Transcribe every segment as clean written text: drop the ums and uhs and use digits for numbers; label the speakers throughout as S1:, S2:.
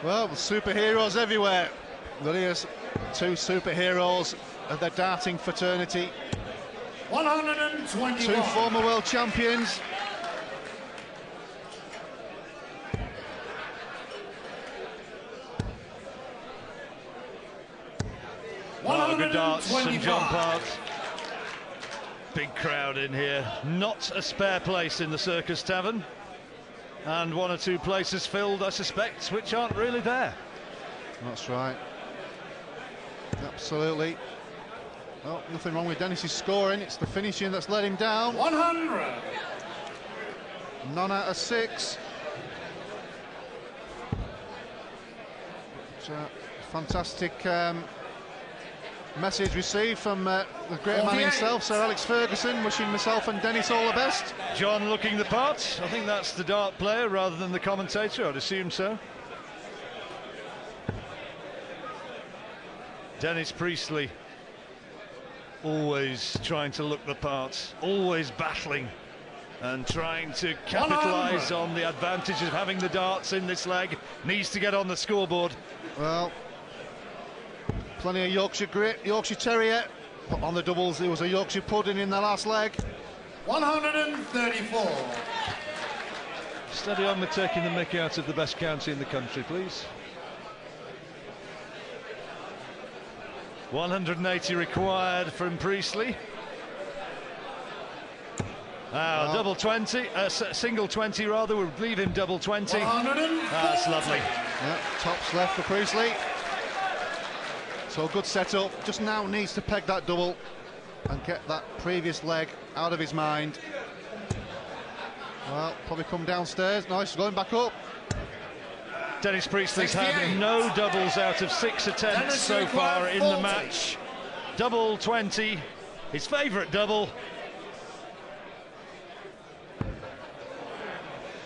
S1: Well, superheroes everywhere. There is two superheroes of the darting fraternity.
S2: 121.
S1: Two former world champions.
S3: Oh, good darts and jump out. Big crowd in here. Not a spare place in the Circus Tavern. And one or two places filled, I suspect, which aren't really there.
S1: That's right. Absolutely. Oh, nothing wrong with Dennis's scoring. It's the finishing that's let him down.
S2: 100.
S1: None out of 6. But, fantastic message received from the great man himself, Sir Alex Ferguson, wishing myself and Dennis all the best.
S3: John looking the part. I think that's the dart player rather than the commentator, I'd assume so. Dennis Priestley, always trying to look the part, always battling and trying to capitalise on the advantage of having the darts in this leg. Needs to get on the scoreboard.
S1: Well, plenty of Yorkshire grit, Yorkshire Terrier, but on the doubles there was a Yorkshire pudding in the last leg.
S2: 134.
S3: Steady on with taking the mickey out of the best county in the country, please. 180 required from Priestley. Double 20, single 20 rather, would leave him double 20. That's lovely.
S1: Yeah, tops left for Priestley. So good setup, just now needs to peg that double and get that previous leg out of his mind. Well, probably come downstairs. No, he's going back up.
S3: Dennis Priestley's had no doubles out of 6 attempts so far in the match. Double 20, his favourite double.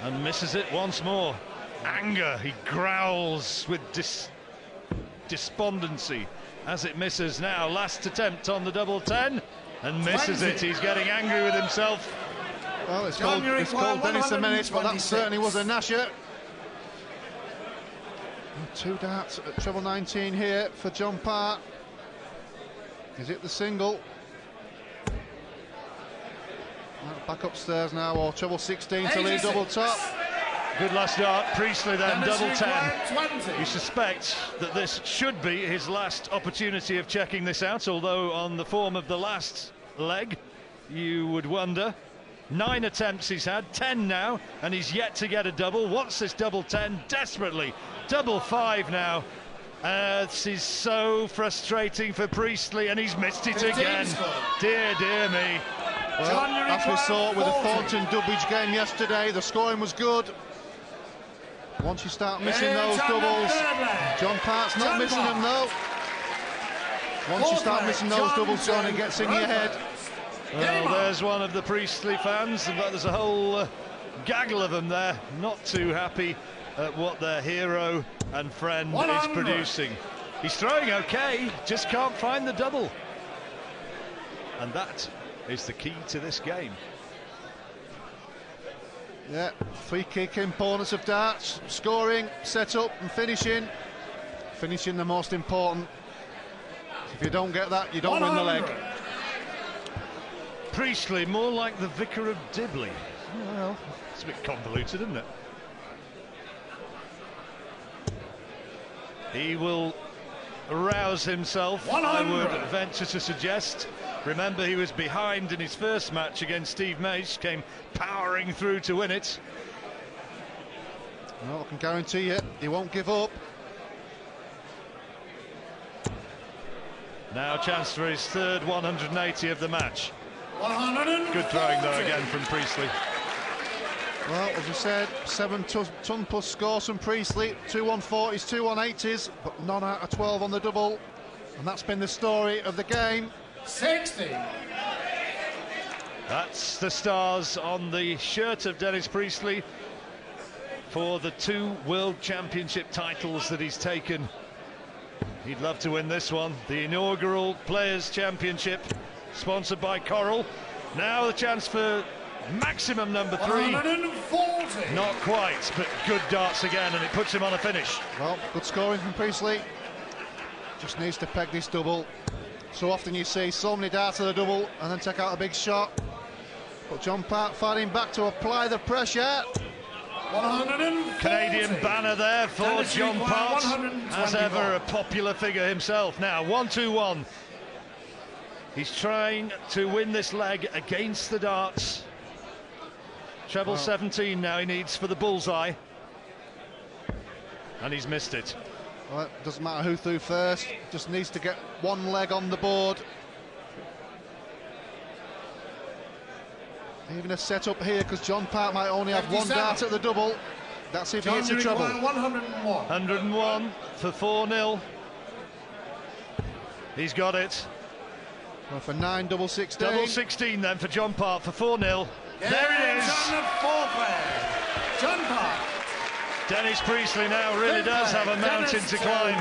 S3: And misses it once more. Anger, he growls with despondency as it misses now. Last attempt on the double 10 and misses it. He's getting angry with himself.
S1: Well, it's called Dennis a menace, but that certainly was a Nasher. 2 darts at treble 19 here for John Part. Is it the single? Back upstairs now, or treble 16 to lead double top.
S3: Good last dart, Priestley then, double 10. You suspect that this should be his last opportunity of checking this out, although on the form of the last leg, you would wonder. 9 attempts he's had, 10 now, and he's yet to get a double. Wants this double 10 desperately. Double 5 now. This is so frustrating for Priestley, and he's missed it again. Dear, dear me.
S1: Well, as we saw with the Thornton Dubbage game yesterday, the scoring was good. Once you start missing those doubles, John Part's not missing them though. Once you start missing those doubles, John, it gets in your head.
S3: Well, there's one of the Priestley fans, and there's a whole gaggle of them there, not too happy at what their hero and friend is producing. He's throwing okay, just can't find the double. And that is the key to this game.
S1: Yeah, 3 key components of darts: scoring, set-up and finishing. Finishing the most important. If you don't get that, you don't win the leg.
S3: Priestley, more like the Vicar of Dibley. Well, it's a bit convoluted, isn't it? He will rouse himself, 100. I would venture to suggest. Remember, he was behind in his first match against Steve Mage, came powering through to win it.
S1: Well, I can guarantee you, he won't give up.
S3: Now a chance for his third 180 of the match.
S2: 100.
S3: Good throwing though again from Priestley.
S1: Well, as I said, 7 ton plus scores from Priestley, 2 140s, 2 180s, but none out of 12 on the double. And that's been the story of the game.
S2: 60.
S3: That's the stars on the shirt of Dennis Priestley for the 2 World Championship titles that he's taken. He'd love to win this one, the inaugural Players' Championship, sponsored by Coral. Now the chance for Maximum number 3.
S2: 140.
S3: Not quite, but good darts again, and it puts him on a finish.
S1: Well, good scoring from Priestley. Just needs to peg this double. So often you see so many darts at the double and then take out a big shot. But John Part fighting back to apply the pressure.
S2: 140.
S3: Canadian banner there for
S2: Tennis
S3: John
S2: required
S3: Part.
S2: 121.
S3: As ever, a popular figure himself. Now, 1-2-1. He's trying to win this leg against the darts. Treble 17 now he needs for the bullseye. And he's missed it.
S1: Well, it doesn't matter who threw first, just needs to get one leg on the board. Even a set up here, because John Part might only have 1 dart at the double. That's if he hits a treble.
S2: 101.
S3: 101 for 4-0. He's got it.
S1: Well, for 9 double 16.
S3: Double 16 then for John Part for 4-0. There it is.
S2: On the fourth leg. John Part.
S3: Dennis Priestley now really does have a mountain to climb.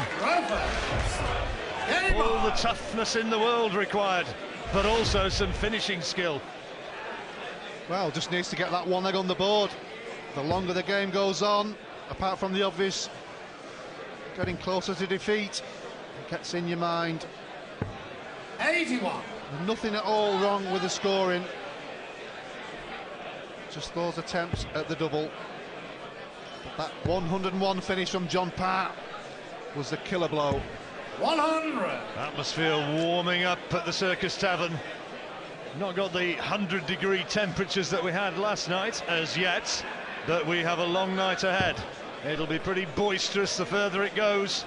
S3: All the toughness in the world required, but also some finishing skill.
S1: Well, just needs to get that one leg on the board. The longer the game goes on, apart from the obvious getting closer to defeat, it gets in your mind.
S2: 81.
S1: Nothing at all wrong with the scoring. Just those attempts at the double. But that 101 finish from John Part was the killer blow.
S2: 100.
S3: Atmosphere warming up at the Circus Tavern. Not got the 100-degree temperatures that we had last night as yet, but we have a long night ahead. It'll be pretty boisterous the further it goes.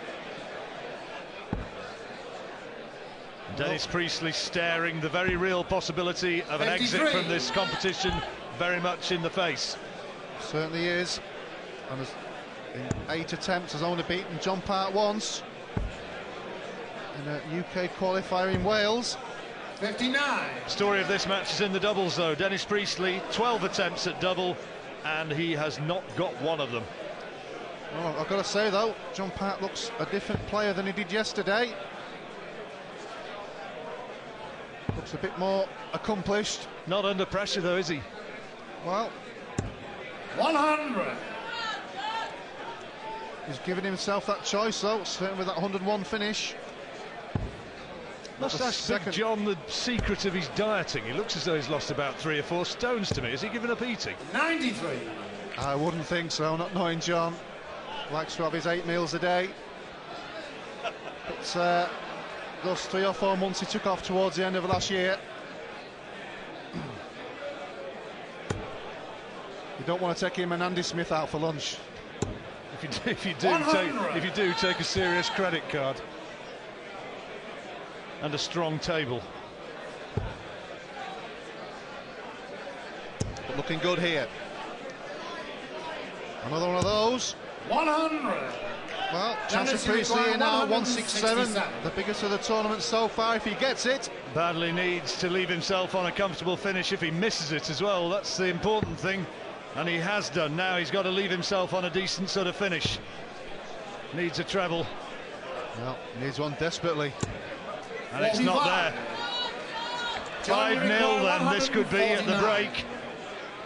S3: Dennis Priestley staring the very real possibility of an
S2: 53.
S3: exit from this competition very much in the face.
S1: Certainly is. And in 8 attempts has only beaten John Part once in a UK qualifier in Wales.
S2: 59.
S3: Story of this match is in the doubles though. Dennis Priestley, 12 attempts at double, and he has not got one of them.
S1: Well, I've got to say though, John Part looks a different player than he did yesterday. Looks a bit more accomplished.
S3: Not under pressure though, is he?
S1: Well,
S2: 100.
S1: he's given himself that choice though, certainly with that 101 finish.
S3: Must ask Big John the secret of his dieting. He looks as though he's lost about 3 or 4 stones to me. Has he given up eating?
S2: 93.
S1: I wouldn't think so, not knowing John. Likes to have his 8 meals a day. But those 3 or 4 months he took off towards the end of last year. You don't want to take him and Andy Smith out for lunch.
S3: If you do, take a serious credit card and a strong table.
S1: But looking good here. Another one of those.
S2: 100.
S1: Well, chance of Priestley here now, 167. The biggest of the tournament so far if he gets it.
S3: Badly needs to leave himself on a comfortable finish. If he misses it as well, that's the important thing. And he has done. Now he's got to leave himself on a decent sort of finish. Needs a treble.
S1: Well, needs one desperately.
S3: And it's not there. 5-0 then, this could be at the break.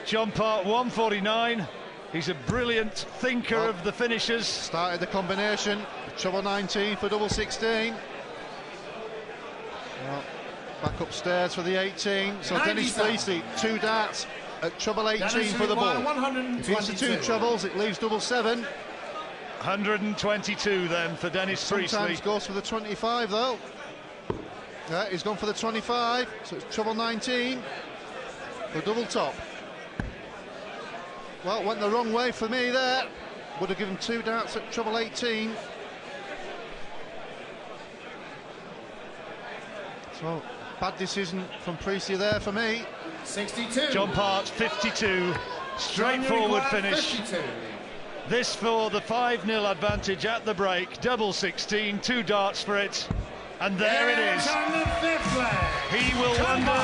S3: John Part 149. He's a brilliant thinker of the finishers.
S1: Started the combination, treble 19 for double 16. Well, back upstairs for the 18. So Dennis Priestley, 2 darts at treble 18 for the ball. If he hits the 2 trebles, it leaves double 7.
S3: 122 then for Dennis Priestley.
S1: Sometimes goes for the 25 though. Yeah, he's gone for the 25, so it's treble 19 for double top. Well, went the wrong way for me there. Would have given 2 darts at treble 18. So, bad decision from Priestley there for me.
S2: 62.
S3: John Part 52. Straightforward finish.
S2: 52.
S3: This for the 5-0 advantage at the break. Double 16, 2 darts for it. And there it is.
S2: On the 5th leg.
S3: He will wonder